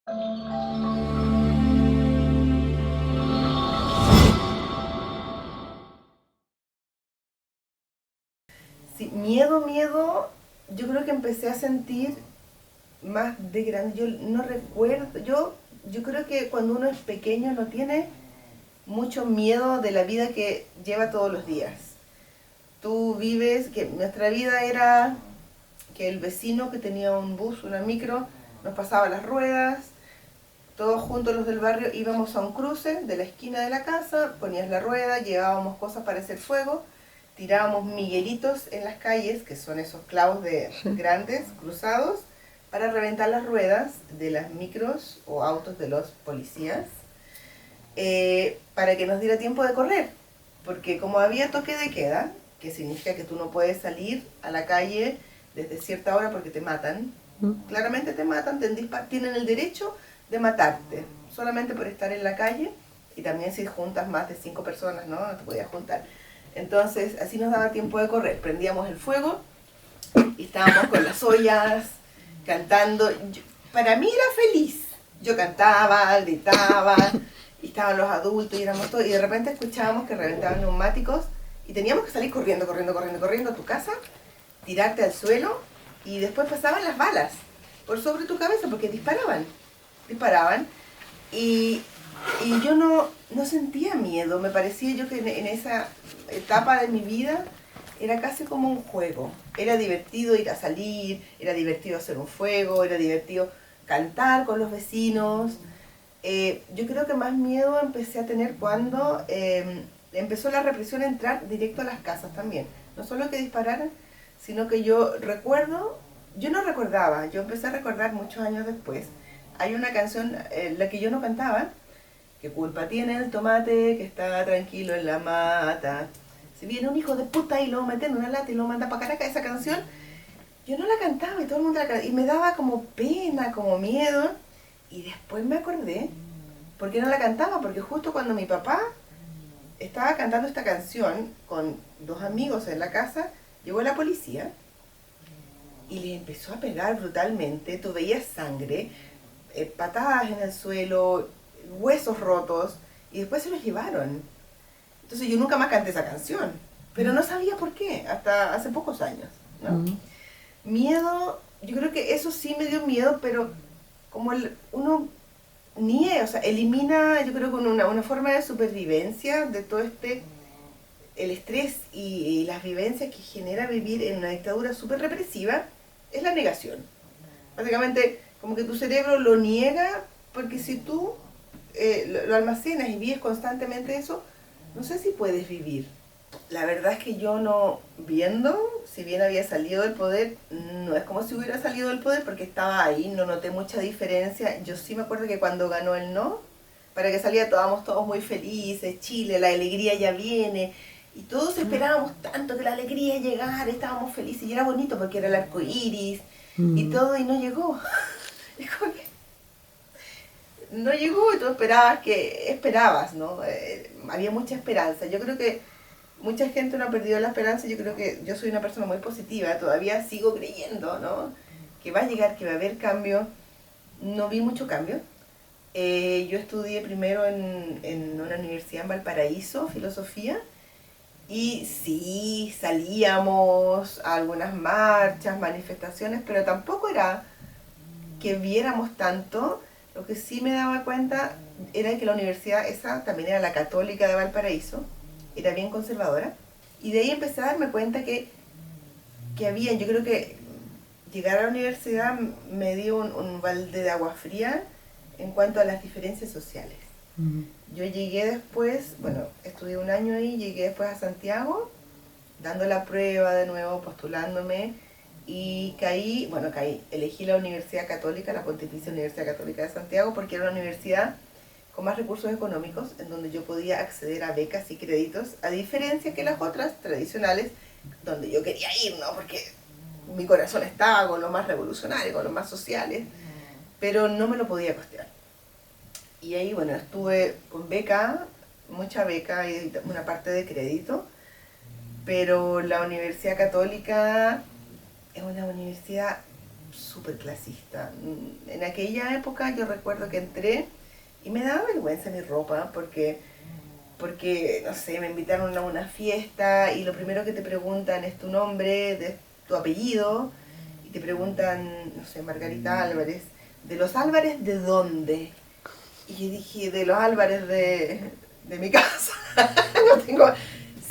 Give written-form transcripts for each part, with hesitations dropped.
Sí, miedo, yo creo que empecé a sentir más de grande. Yo no recuerdo, yo creo que cuando uno es pequeño no tiene mucho miedo de la vida que lleva todos los días. Tú vives, que nuestra vida era que el vecino que tenía un bus, una micro, nos pasaba las ruedas, todos juntos los del barrio íbamos a un cruce de la esquina de la casa, ponías la rueda, llevábamos cosas para hacer fuego, tirábamos miguelitos en las calles, que son esos clavos de Sí. grandes, cruzados, para reventar las ruedas de las micros o autos de los policías, para que nos diera tiempo de correr. Porque como había toque de queda, que significa que tú no puedes salir a la calle desde cierta hora porque te matan, Mm. claramente te matan, tienen el derecho de matarte, solamente por estar en la calle, y también si juntas más de 5 personas, ¿no? No te podías juntar. Entonces, así nos daba tiempo de correr. Prendíamos el fuego y estábamos con las ollas, cantando. Para mí era feliz. Yo cantaba, gritaba, y estaban los adultos y éramos todos, y de repente escuchábamos que reventaban neumáticos y teníamos que salir corriendo a tu casa, tirarte al suelo, y después pasaban las balas por sobre tu cabeza porque disparaban, y, y yo no sentía miedo. Me parecía yo que en esa etapa de mi vida era casi como un juego. Era divertido ir a salir, era divertido hacer un fuego, era divertido cantar con los vecinos. Yo creo que más miedo empecé a tener cuando empezó la represión a entrar directo a las casas también. No solo que dispararan, sino que yo no recordaba, yo empecé a recordar muchos años después. Hay una canción, la que yo no cantaba, ¿qué culpa tiene el tomate que está tranquilo en la mata? Si viene un hijo de puta y lo mete en una lata y lo manda para Caracas, esa canción, yo no la cantaba y todo el mundo la cantaba. Y me daba como pena, como miedo. Y después me acordé, ¿por qué no la cantaba? Porque justo cuando mi papá estaba cantando esta canción con dos amigos en la casa, llegó la policía y le empezó a pegar brutalmente. Tú veías sangre, patadas en el suelo, huesos rotos, y después se los llevaron. Entonces yo nunca más canté esa canción, pero no sabía por qué, hasta hace pocos años, ¿no? Mm. Miedo, yo creo que eso sí me dio miedo, pero como uno niega, o sea, elimina, yo creo, con una forma de supervivencia de todo el estrés y las vivencias que genera vivir en una dictadura súper represiva, es la negación. Básicamente, como que tu cerebro lo niega, porque si tú lo almacenas y vives constantemente eso, no sé si puedes vivir. La verdad es que yo no, viendo, si bien había salido del poder, no es como si hubiera salido del poder porque estaba ahí, no noté mucha diferencia. Yo sí me acuerdo que cuando ganó el no, para que salía, estábamos todos muy felices, Chile, la alegría ya viene, y todos esperábamos tanto que la alegría llegara, estábamos felices, y era bonito porque era el arco iris y Mm. todo, y no llegó. Es como que no llegó, y tú esperabas, ¿no? Había mucha esperanza. Yo creo que mucha gente no ha perdido la esperanza. Yo creo que yo soy una persona muy positiva, todavía sigo creyendo, ¿no? Que va a llegar, que va a haber cambio. No vi mucho cambio. Yo estudié primero en una universidad en Valparaíso, filosofía, y sí, salíamos a algunas marchas, manifestaciones, pero tampoco era que viéramos tanto. Lo que sí me daba cuenta era que la universidad esa también era la Católica de Valparaíso, era bien conservadora, y de ahí empecé a darme cuenta que había, yo creo que llegar a la universidad me dio un balde de agua fría en cuanto a las diferencias sociales. Mm. Yo llegué después, bueno, estudié un año ahí, llegué después a Santiago, dando la prueba de nuevo, postulándome, y elegí la Universidad Católica, la Pontificia Universidad Católica de Santiago, porque era una universidad con más recursos económicos, en donde yo podía acceder a becas y créditos, a diferencia que las otras tradicionales, donde yo quería ir, ¿no? Porque mi corazón estaba con lo más revolucionario, con lo más sociales, pero no me lo podía costear. Y ahí, bueno, estuve con beca, mucha beca y una parte de crédito, pero la Universidad Católica es una universidad súper clasista. En aquella época yo recuerdo que entré y me daba vergüenza mi ropa porque, no sé, me invitaron a una fiesta y lo primero que te preguntan es tu nombre, tu apellido, y te preguntan, no sé, Margarita Álvarez, ¿de los Álvarez de dónde? Y yo dije, de los Álvarez de mi casa. No tengo...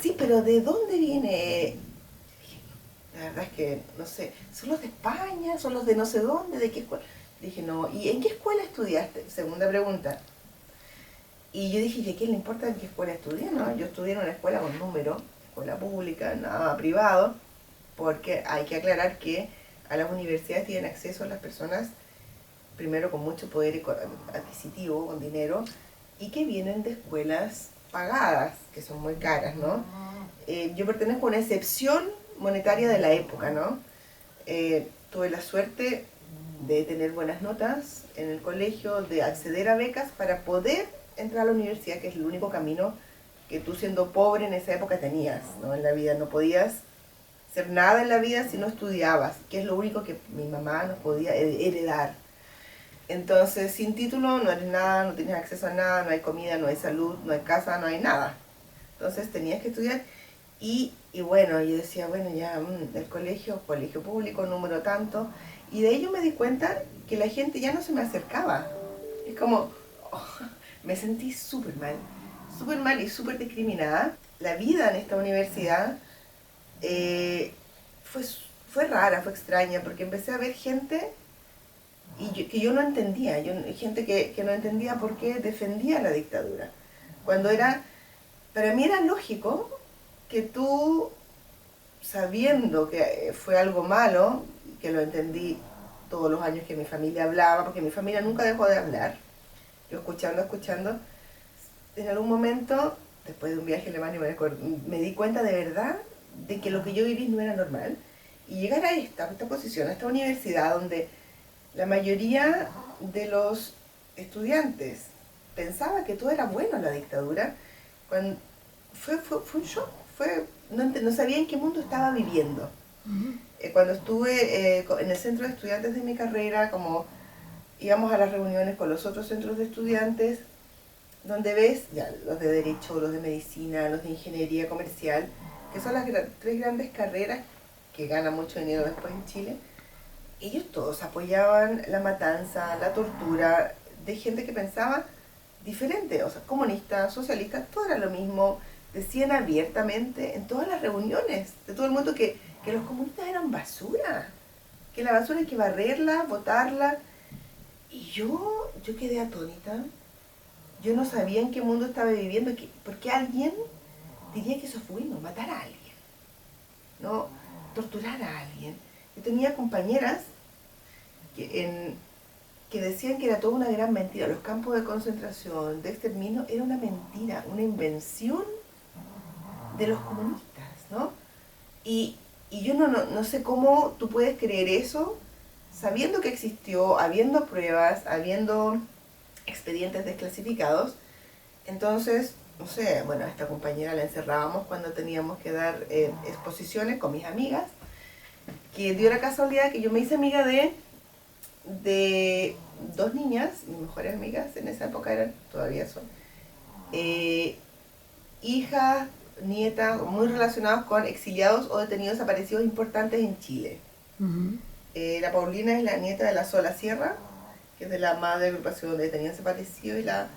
Sí, pero ¿de dónde viene? La verdad es que, no sé, ¿son los de España? ¿Son los de no sé dónde? ¿De qué escuela? Dije, no, ¿y en qué escuela estudiaste? Segunda pregunta. Y yo dije, ¿y a quién le importa en qué escuela estudié? ¿No? Yo estudié en una escuela con número, escuela pública, nada privado, porque hay que aclarar que a las universidades tienen acceso a las personas, primero con mucho poder adquisitivo, con dinero, y que vienen de escuelas pagadas, que son muy caras, ¿no? Yo pertenezco a una excepción monetaria de la época, ¿no? Tuve la suerte de tener buenas notas en el colegio, de acceder a becas para poder entrar a la universidad, que es el único camino que tú siendo pobre en esa época tenías, ¿no? En la vida no podías hacer nada en la vida si no estudiabas, que es lo único que mi mamá nos podía heredar. Entonces, sin título no eres nada, no tienes acceso a nada, no hay comida, no hay salud, no hay casa, no hay nada. Entonces tenías que estudiar y bueno, yo decía, bueno, ya el colegio público, número tanto, y de ello me di cuenta que la gente ya no se me acercaba. Es como, oh, me sentí súper mal y súper discriminada. La vida en esta universidad fue, fue rara, fue extraña, porque empecé a ver gente que yo no entendía, gente que no entendía por qué defendía la dictadura. Cuando para mí era lógico que tú, sabiendo que fue algo malo, que lo entendí todos los años que mi familia hablaba, porque mi familia nunca dejó de hablar, yo escuchando, en algún momento, después de un viaje a Alemania, me di cuenta de verdad de que lo que yo viví no era normal, y llegar a esta posición, a esta universidad donde la mayoría de los estudiantes pensaba que todo era bueno en la dictadura, cuando fue un shock, no sabía en qué mundo estaba viviendo. Cuando estuve en el centro de estudiantes de mi carrera, como íbamos a las reuniones con los otros centros de estudiantes, donde ves ya los de Derecho, los de Medicina, los de Ingeniería Comercial, que son las tres grandes carreras que ganan mucho dinero después en Chile, ellos todos apoyaban la matanza, la tortura de gente que pensaba diferente, o sea, comunistas, socialistas, todo era lo mismo. Decían abiertamente en todas las reuniones de todo el mundo que los comunistas eran basura, que la basura hay que barrerla, botarla. Y yo quedé atónita. Yo no sabía en qué mundo estaba viviendo, porque alguien diría que eso es bueno, matar a alguien, no torturar a alguien. Yo tenía compañeras que decían que era toda una gran mentira. Los campos de concentración, de exterminio, era una mentira, una invención de los comunistas, ¿no? Y yo no sé cómo tú puedes creer eso, sabiendo que existió, habiendo pruebas, habiendo expedientes desclasificados. Entonces, no sé, bueno, a esta compañera la encerrábamos cuando teníamos que dar exposiciones con mis amigas, que dio la casualidad que yo me hice amiga de dos niñas, mis mejores amigas en esa época todavía son, hijas, nietas, muy relacionadas con exiliados o detenidos desaparecidos importantes en Chile. La Paulina es la nieta de la Sola Sierra, que es de la madre agrupación de detenidos desaparecidos, y la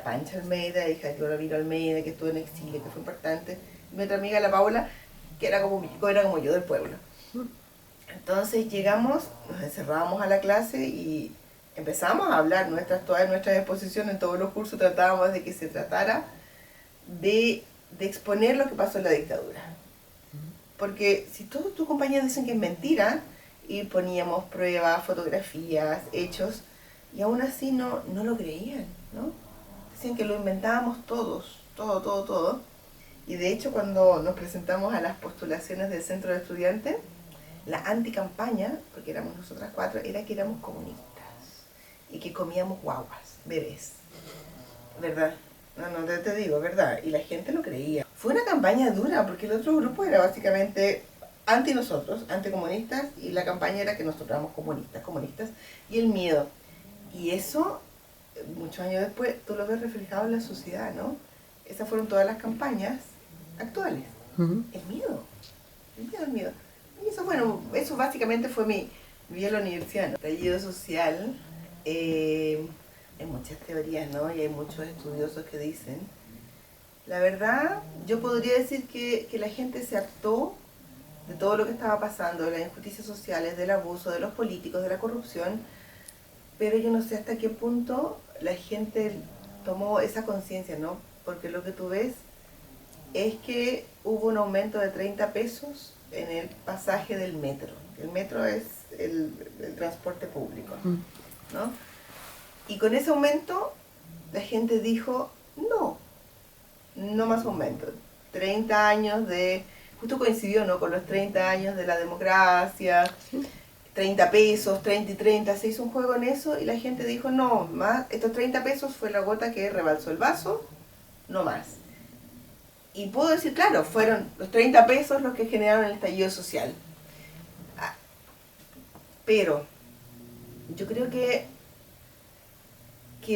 Pancha Almeida, hija de Cloravino Almeida, que estuvo en exilio, que fue importante. Y mi otra amiga, la Paula, que era como yo del pueblo. Entonces llegamos, nos encerrábamos a la clase y empezamos a hablar todas nuestras exposiciones, en todos los cursos tratábamos de que se tratara de exponer lo que pasó en la dictadura. Porque si todos tus compañeros dicen que es mentira, y poníamos pruebas, fotografías, hechos, y aún así no lo creían, ¿no? Decían que lo inventábamos todos, todo. Y de hecho cuando nos presentamos a las postulaciones del centro de estudiantes, la anticampaña, porque éramos nosotras cuatro, era que éramos comunistas y que comíamos guaguas, bebés. ¿Verdad? No, te digo, ¿verdad? Y la gente lo creía. Fue una campaña dura, porque el otro grupo era básicamente anti nosotros, anticomunistas, y la campaña era que nosotros éramos comunistas, y el miedo. Y eso, muchos años después, tú lo ves reflejado en la sociedad, ¿no? Esas fueron todas las campañas actuales. Ujú. El miedo. Y eso, bueno, eso básicamente fue mi vida en la universidad, ¿no? Estallido social, hay muchas teorías, ¿no? Y hay muchos estudiosos que dicen. La verdad, yo podría decir que la gente se hartó de todo lo que estaba pasando, de las injusticias sociales, del abuso, de los políticos, de la corrupción, pero yo no sé hasta qué punto la gente tomó esa conciencia, ¿no? Porque lo que tú ves es que hubo un aumento de 30 pesos en el pasaje del metro. El metro es el transporte público, Mm. ¿no? Y con ese aumento la gente dijo, no, no más aumento. 30 años de, justo coincidió, ¿no? Con los 30 años de la democracia, Sí. 30 pesos, 30 y 30, se hizo un juego en eso y la gente dijo, no, más, estos 30 pesos fue la gota que rebalsó el vaso, no más. Y puedo decir, claro, fueron los 30 pesos los que generaron el estallido social. Ah, pero yo creo que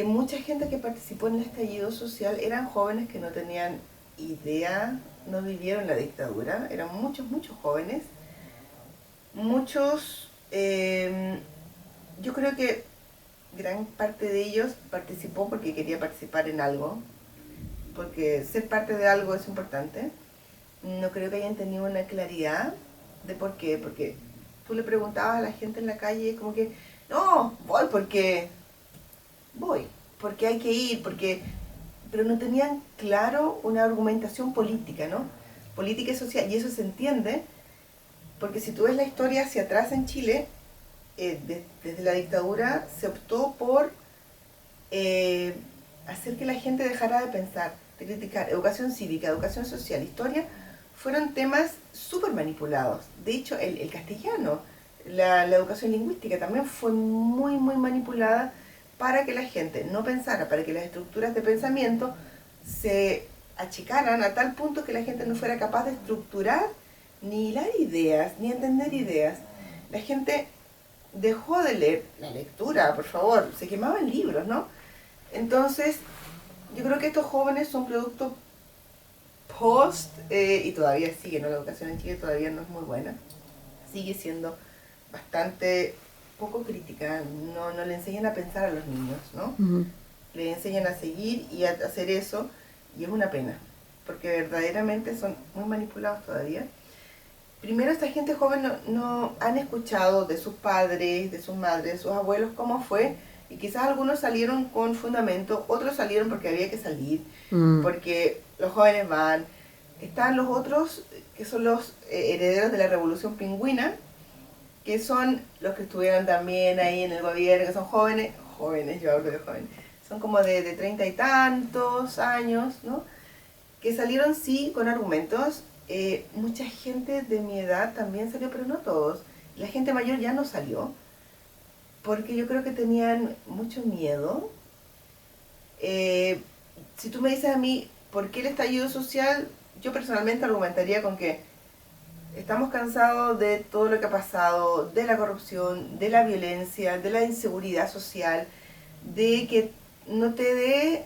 mucha gente que participó en el estallido social eran jóvenes que no tenían idea, no vivieron la dictadura, eran muchos jóvenes, muchos, yo creo que gran parte de ellos participó porque quería participar en algo, porque ser parte de algo es importante. No creo que hayan tenido una claridad de por qué, porque tú le preguntabas a la gente en la calle como que, no, voy, porque hay que ir, pero no tenían claro una argumentación política, ¿no? Política y social, y eso se entiende, porque si tú ves la historia hacia atrás en Chile, desde la dictadura se optó por eh, hacer que la gente dejara de pensar, de criticar. Educación cívica, educación social, historia, fueron temas súper manipulados. De hecho, el castellano, la educación lingüística también fue muy manipulada para que la gente no pensara, para que las estructuras de pensamiento se achicaran a tal punto que la gente no fuera capaz de estructurar ni hilar ideas, ni entender ideas. La gente dejó de leer, la lectura, por favor, se quemaban libros, ¿no? Entonces, yo creo que estos jóvenes son producto post, y todavía sigue, ¿no? La educación en Chile todavía no es muy buena, sigue siendo bastante poco crítica, no le enseñan a pensar a los niños, ¿no? Ujú. Le enseñan a seguir y a hacer eso, y es una pena, porque verdaderamente son muy manipulados todavía. Primero, esta gente joven no han escuchado de sus padres, de sus madres, de sus abuelos cómo fue, y quizás algunos salieron con fundamento, otros salieron porque había que salir, Mm. porque los jóvenes van. Están los otros, que son los herederos de la Revolución Pingüina, que son los que estuvieron también ahí en el gobierno, que son jóvenes, yo hablo de jóvenes, son como de 30 y tantos años, ¿no? Que salieron sí con argumentos. Mucha gente de mi edad también salió, pero no todos. La gente mayor ya no salió, porque yo creo que tenían mucho miedo. Eh, si tú me dices a mí, ¿por qué el estallido social? Yo personalmente argumentaría con que estamos cansados de todo lo que ha pasado, de la corrupción, de la violencia, de la inseguridad social, de que no te dé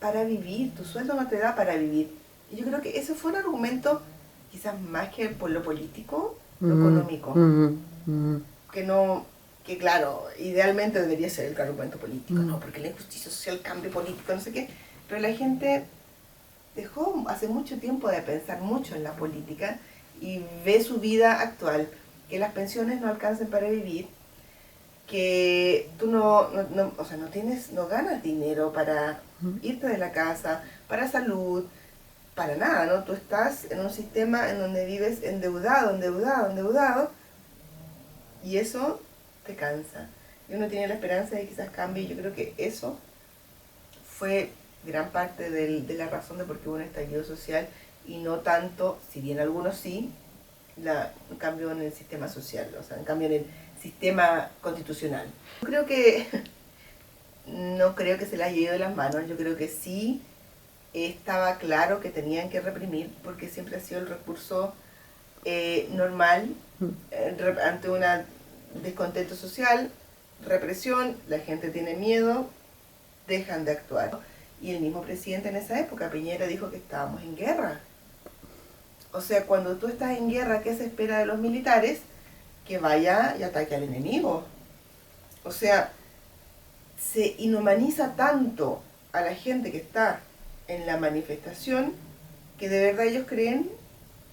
para vivir, tu sueldo no te da para vivir. Y yo creo que ese fue un argumento, quizás más que por lo político, lo Ujú. económico, Ujú. Ujú. que no, que claro, idealmente debería ser el argumento político, Ujú. ¿no? Porque la injusticia social, cambio político, no sé qué, pero la gente dejó hace mucho tiempo de pensar mucho en la política y ve su vida actual, que las pensiones no alcancen para vivir, que tú o sea, no ganas dinero para Ujú. irte de la casa, para salud, para nada, ¿no? Tú estás en un sistema en donde vives endeudado, y eso te cansa. Y uno tiene la esperanza de que quizás cambie, y yo creo que eso fue gran parte de la razón de por qué hubo un estallido social, y no tanto, si bien algunos sí, un cambio en el sistema social, o sea, un cambio en el sistema constitucional. Yo creo que no creo que se las haya ido de las manos, yo creo que sí estaba claro que tenían que reprimir, porque siempre ha sido el recurso normal, ante un descontento social, represión, la gente tiene miedo, dejan de actuar. Y el mismo presidente en esa época, Piñera, dijo que estábamos en guerra. O sea, cuando tú estás en guerra, ¿qué se espera de los militares? Que vaya y ataque al enemigo. O sea, se inhumaniza tanto a la gente que está en la manifestación que de verdad ellos creen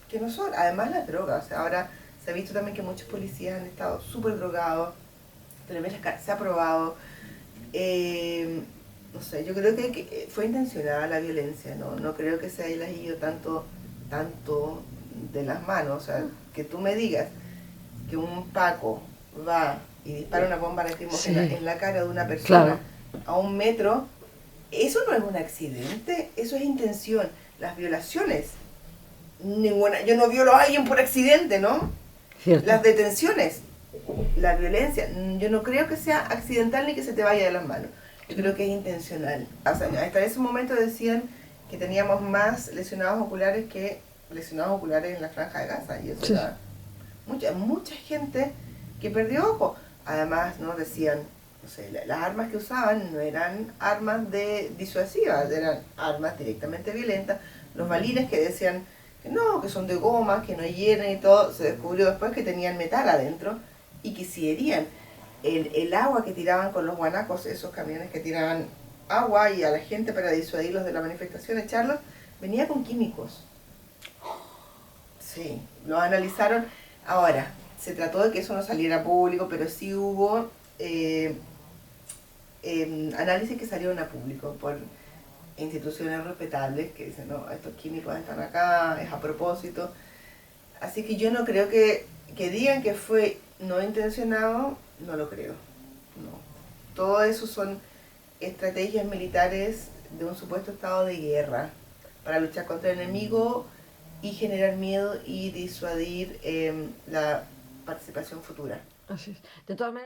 que no son. Además la droga, o sea, ahora se ha visto también que muchos policías han estado súper drogados, se ha probado. No sé, yo creo que fue intencionada la violencia, no creo que se haya ido tanto de las manos. O sea, que tú me digas que un Paco va y dispara una bomba lacrimógena en la cara de una persona a 1 metro, eso no es un accidente, eso es intención. Las violaciones, ninguna, yo no violo a alguien por accidente, ¿no? Cierto. Las detenciones, la violencia, yo no creo que sea accidental ni que se te vaya de las manos. Yo creo que es intencional. O sea, hasta ese momento decían que teníamos más lesionados oculares que lesionados oculares en la Franja de Gaza, y eso era mucha gente que perdió ojo. Además, ¿no? Decían, no sé, las armas que usaban no eran armas disuasivas, eran armas directamente violentas. Los balines que decían que no, que son de goma, que no hieren y todo, se descubrió después que tenían metal adentro y que sí herían. El agua que tiraban con los guanacos, esos camiones que tiraban agua y a la gente para disuadirlos de la manifestación, echarlos, venía con químicos. Sí, lo analizaron. Ahora, se trató de que eso no saliera público, pero sí hubo análisis que salieron a público por instituciones respetables que dicen, no, estos químicos están acá, es a propósito. Así que yo no creo que digan que fue no intencionado, no lo creo. No. Todo eso son estrategias militares de un supuesto estado de guerra para luchar contra el enemigo y generar miedo y disuadir la participación futura. Así es. De todas maneras...